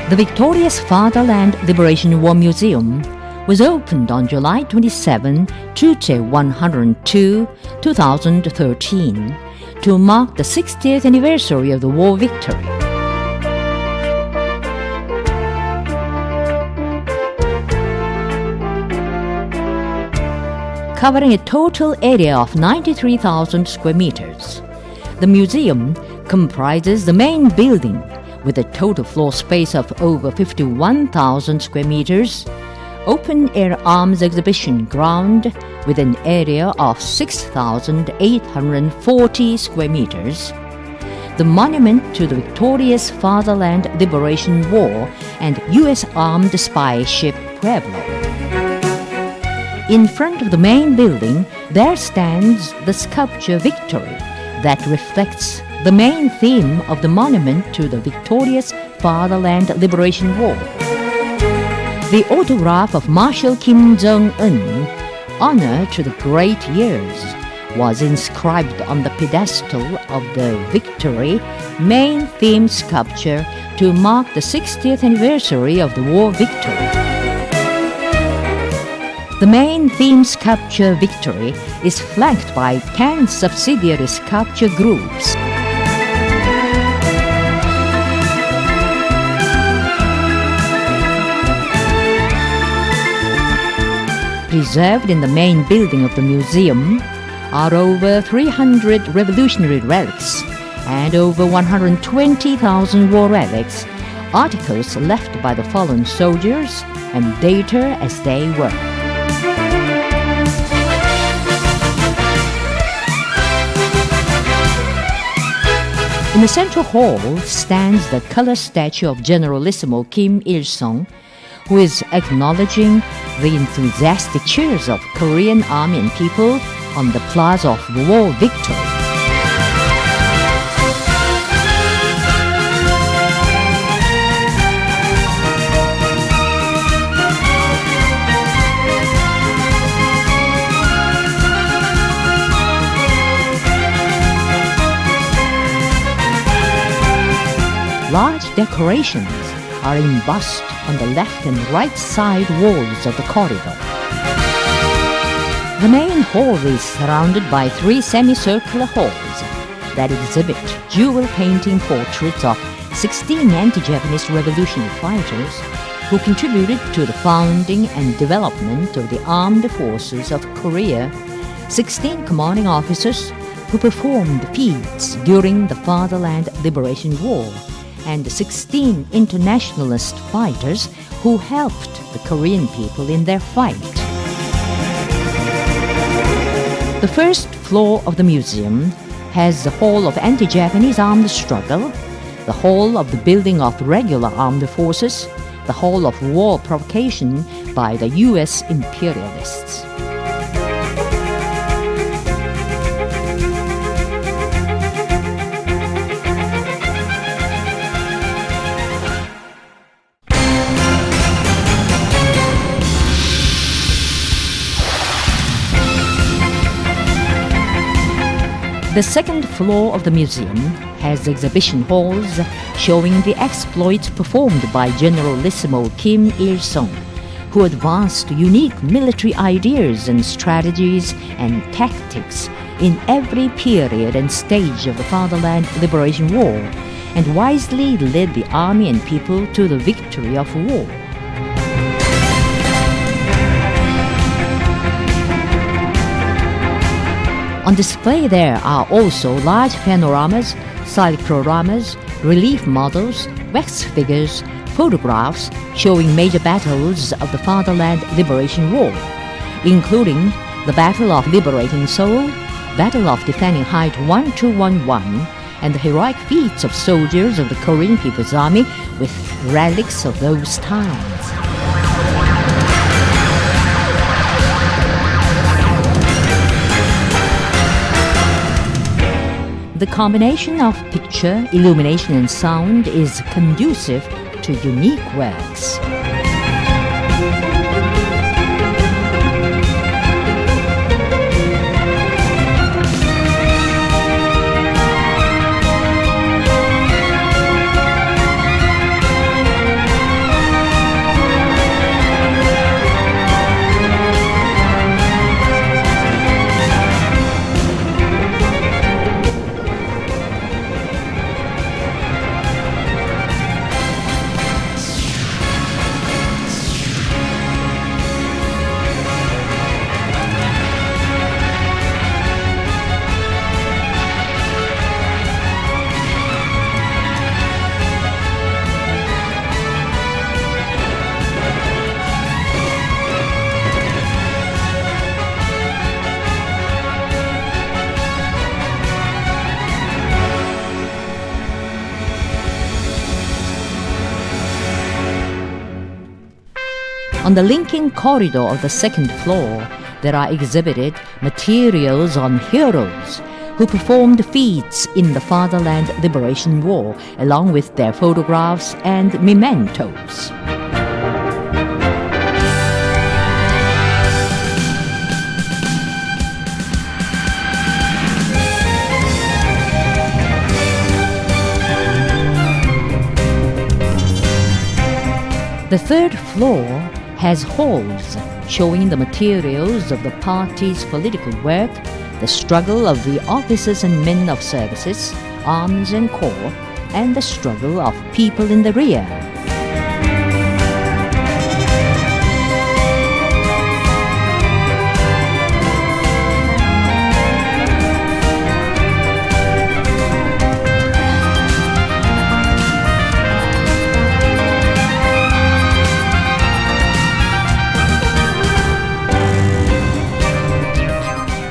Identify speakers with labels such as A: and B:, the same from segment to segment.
A: The Victoria's Fatherland Liberation War Museum was opened on July 27, 102, 2013, to mark the 60th anniversary of the war victory. Covering a total area of 93,000 square meters, the museum comprises the main building with a total floor space of over 51,000 square meters, open-air arms exhibition ground with an area of 6,840 square meters, the monument to the Victoria's Fatherland Liberation War and U.S. armed spy ship Pueblo. In front of the main building, there stands the sculpture Victory that reflects the main theme of the monument to the Victoria's Fatherland Liberation War. The autograph of Marshal Kim Jong-un, honor to the great years, was inscribed on the pedestal of the Victory main theme sculpture to mark the 60th anniversary of the war victory. The main theme sculpture Victory is flanked by 10 subsidiary sculpture groups. Preserved in the main building of the museum are over 300 revolutionary relics and over 120,000 war relics, articles left by the fallen soldiers and data as they were. In the central hall stands the color statue of Generalissimo Kim Il-sung, who is acknowledging the enthusiastic cheers of Korean army and people on the plaza of war victory. Large decorations are embossed on the left and right side walls of the corridor. The main hall is surrounded by 3 semicircular halls that exhibit jewel painting portraits of 16 anti-Japanese revolutionary fighters who contributed to the founding and development of the armed forces of Korea, 16 commanding officers who performed feats during the Fatherland Liberation War, and 16 internationalist fighters who helped the Korean people in their fight. The first floor of the museum has the Hall of Anti-Japanese Armed Struggle, the Hall of the Building of Regular Armed Forces, the Hall of War Provocation by the U.S. imperialists. The second floor of the museum has exhibition halls showing the exploits performed by Generalissimo Kim Il-sung, who advanced unique military ideas and strategies and tactics in every period and stage of the Fatherland Liberation War, and wisely led the army and people to the victory of war. On display there are also large panoramas, cycloramas, relief models, wax figures, photographs showing major battles of the Fatherland Liberation War, including the Battle of Liberating Seoul, Battle of Defending Height 1211, and the heroic feats of soldiers of the Korean People's Army with relics of those times. The combination of picture, illumination and sound is conducive to unique works. On the linking corridor of the second floor, there are exhibited materials on heroes who performed feats in the Fatherland Liberation War, along with their photographs and mementos. The third floor has halls showing the materials of the party's political work, the struggle of the officers and men of services, arms and corps, and the struggle of people in the rear.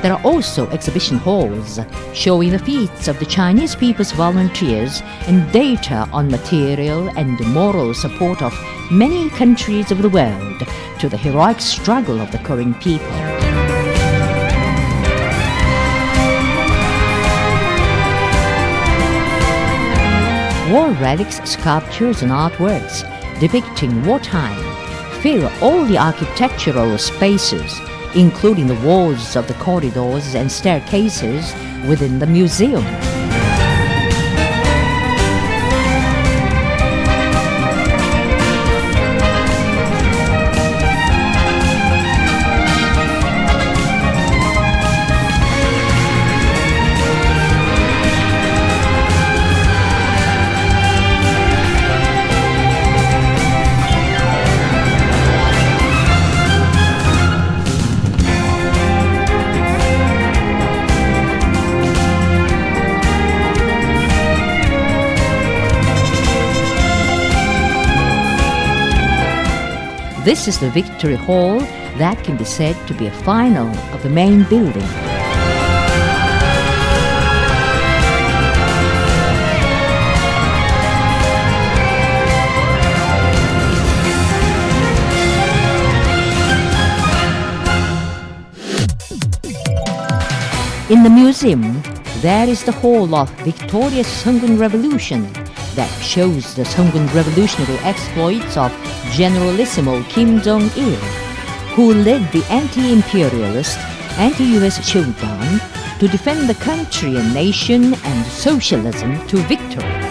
A: There are also exhibition halls showing the feats of the Chinese people's volunteers and data on material and moral support of many countries of the world to the heroic struggle of the Korean people. War relics, sculptures and artworks depicting wartime fill all the architectural spaces, including the walls of the corridors and staircases within the museum. This is the Victory Hall that can be said to be a final of the main building. In the museum, there is the Hall of Victoria's Sungun Revolution that shows the Sungun revolutionary exploits of Generalissimo Kim Jong-il, who led the anti-imperialist, anti-US showdown to defend the country and nation and socialism to victory.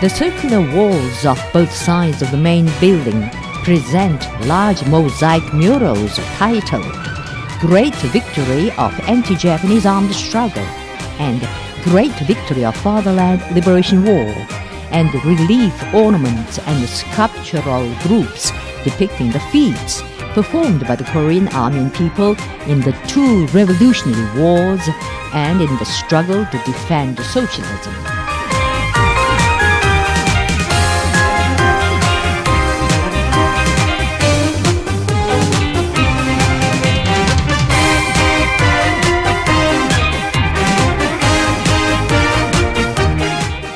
A: The circular walls of both sides of the main building present large mosaic murals titled Great Victory of Anti-Japanese Armed Struggle and Great Victory of Fatherland Liberation War, and relief ornaments and sculptural groups depicting the feats performed by the Korean army and people in the two revolutionary wars and in the struggle to defend socialism.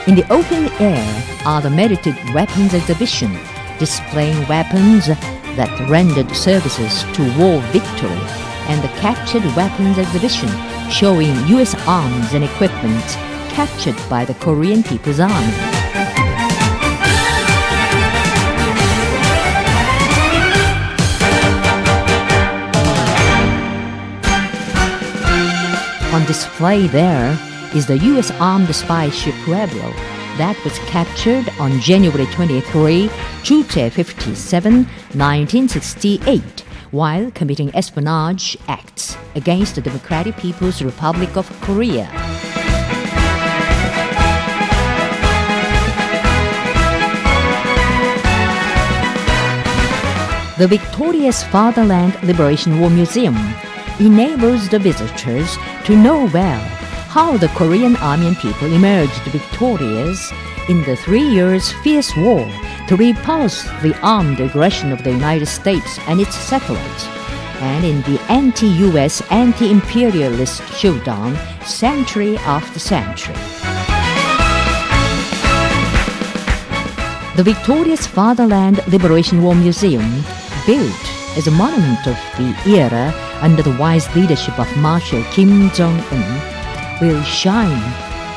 A: In the open air are the merited weapons exhibition, displaying weapons that rendered services to war victory, and the captured weapons exhibition showing U.S. arms and equipment captured by the Korean People's Army. On display there is the U.S. armed spy ship Pueblo that was captured on January 23, 57, 1968, while committing espionage acts against the Democratic People's Republic of Korea. The Victoria's Fatherland Liberation War Museum enables the visitors to know well how the Korean army and people emerged victorious in the 3 years fierce war to repulse the armed aggression of the United States and its satellites, and in the anti-US, anti-imperialist showdown century after century. The victorious Fatherland Liberation War Museum, built as a monument of the era under the wise leadership of Marshal Kim Jong-un, will shine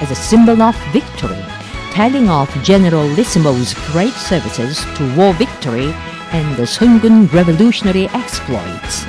A: as a symbol of victory, telling of Generalissimo's great services to war victory and the Sungun revolutionary exploits.